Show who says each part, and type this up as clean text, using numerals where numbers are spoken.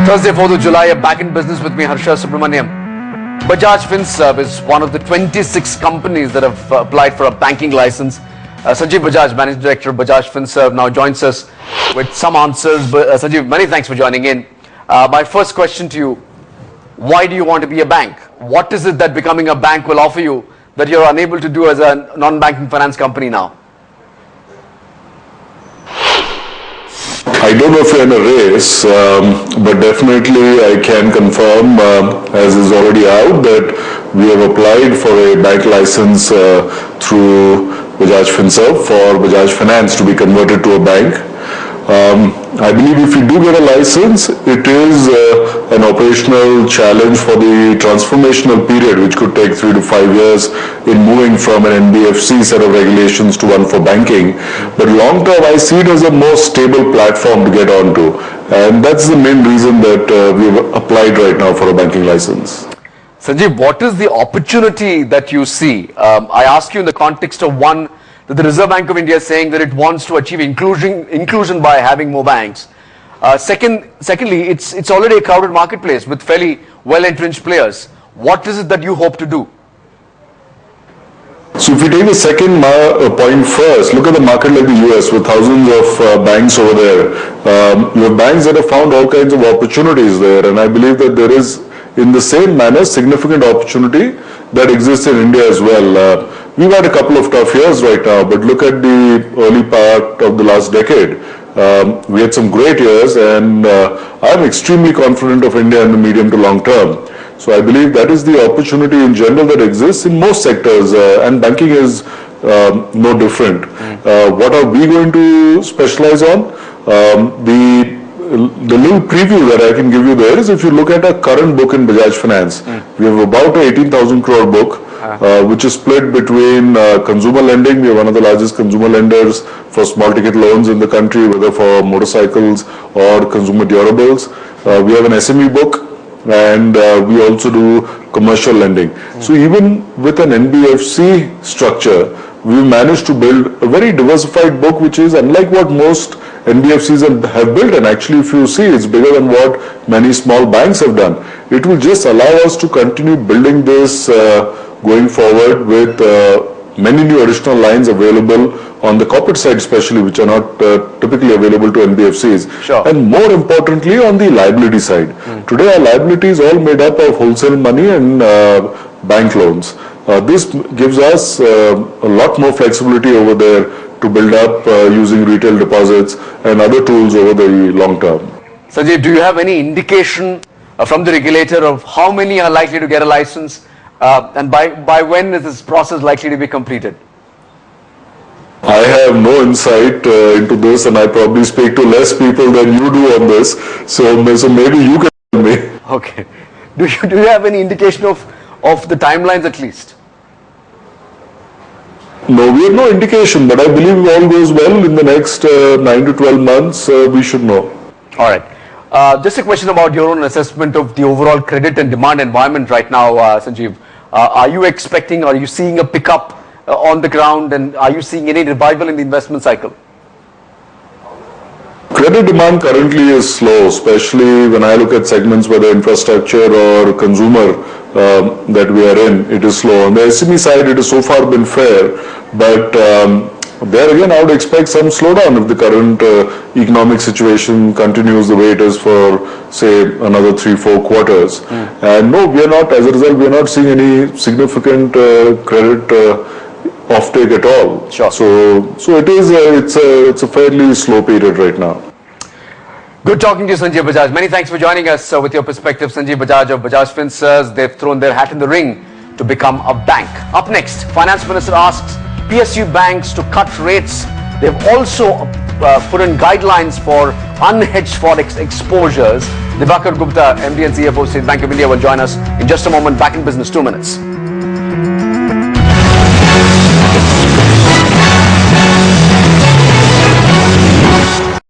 Speaker 1: Thursday, 4th of July, back in business with me, Harsha Subramaniam. Bajaj FinServ is one of the 26 companies that have applied for a banking license. Sanjiv Bajaj, Managing Director of Bajaj FinServ, now joins us with some answers. Sanjiv, many thanks for joining in. My first question to you, why do you want to be a bank? What is it that becoming a bank will offer you that you're unable to do as a non-banking finance company now?
Speaker 2: I don't know if we're in a race, but definitely I can confirm, as is already out, that we have applied for a bank license through Bajaj FinServ for Bajaj Finance to be converted to a bank. I believe if we do get a license, it is an operational challenge for the transformational period, which could take 3 to 5 years in moving from an NBFC set of regulations to one for banking. But long term, I see it as a more stable platform to get onto. And that's the main reason that we've applied right now for a banking license.
Speaker 1: Sanjiv, what is the opportunity that you see? I ask you in the context of one, that the Reserve Bank of India is saying that it wants to achieve inclusion by having more banks. Secondly, it's already a crowded marketplace with fairly well-entrenched players. What is it that you hope to do?
Speaker 2: So if you take the second point first, look at the market like the US with thousands of banks over there. You have banks that have found all kinds of opportunities there, and I believe that there is, in the same manner, significant opportunity that exists in India as well. We've had a couple of tough years right now, but look at the early part of the last decade. We had some great years, and I'm extremely confident of India in the medium to long term. So I believe that is the opportunity in general that exists in most sectors, and banking is no different. What are we going to specialize on? The little preview that I can give you there is, if you look at our current book in Bajaj Finance, we have about an 18,000 crore book, which is split between consumer lending. We are one of the largest consumer lenders for small ticket loans in the country, whether for motorcycles or consumer durables. We have an SME book, and we also do commercial lending. So even with an NBFC structure, we managed to build a very diversified book, which is unlike what most NBFCs have built. And actually, if you see, it's bigger than what many small banks have done. It will just allow us to continue building this going forward with many new additional lines available on the corporate side, especially, which are not typically available to NBFCs.
Speaker 1: Sure.
Speaker 2: And more importantly, on the liability side. Today, our liability is all made up of wholesale money and bank loans. This gives us a lot more flexibility over there to build up using retail deposits and other tools over the long term.
Speaker 1: Sanjiv, do you have any indication from the regulator of how many are likely to get a license, and by when is this process likely to be completed?
Speaker 2: I have no insight into this, and I probably speak to less people than you do on this. So maybe you can tell me.
Speaker 1: Okay. Do you have any indication of the timelines at least?
Speaker 2: No, we have no indication, but I believe if all goes well in the next 9 to 12 months, we should know.
Speaker 1: All right. Just a question about your own assessment of the overall credit and demand environment right now, Sanjiv. Are you expecting, are you seeing a pickup on the ground, and are you seeing any revival in the investment cycle?
Speaker 2: Credit demand currently is slow, especially when I look at segments, whether infrastructure or consumer, that we are in, it is slow. On the SME side, it has so far been fair, but there again, I would expect some slowdown if the current economic situation continues the way it is for, say, another 3-4 quarters. And no, we are not, as a result, we are not seeing any significant credit offtake at all.
Speaker 1: Sure.
Speaker 2: So it is it's a fairly slow period right now.
Speaker 1: Good talking to you, Sanjiv Bajaj. Many thanks for joining us with your perspective. Sanjiv Bajaj of Bajaj FinServ. They've thrown their hat in the ring to become a bank. Up next, Finance Minister asks PSU banks to cut rates. They've also put in guidelines for unhedged forex exposures. Divakar Gupta, MD and CFO, State Bank of India, will join us in just a moment. Back in business, 2 minutes.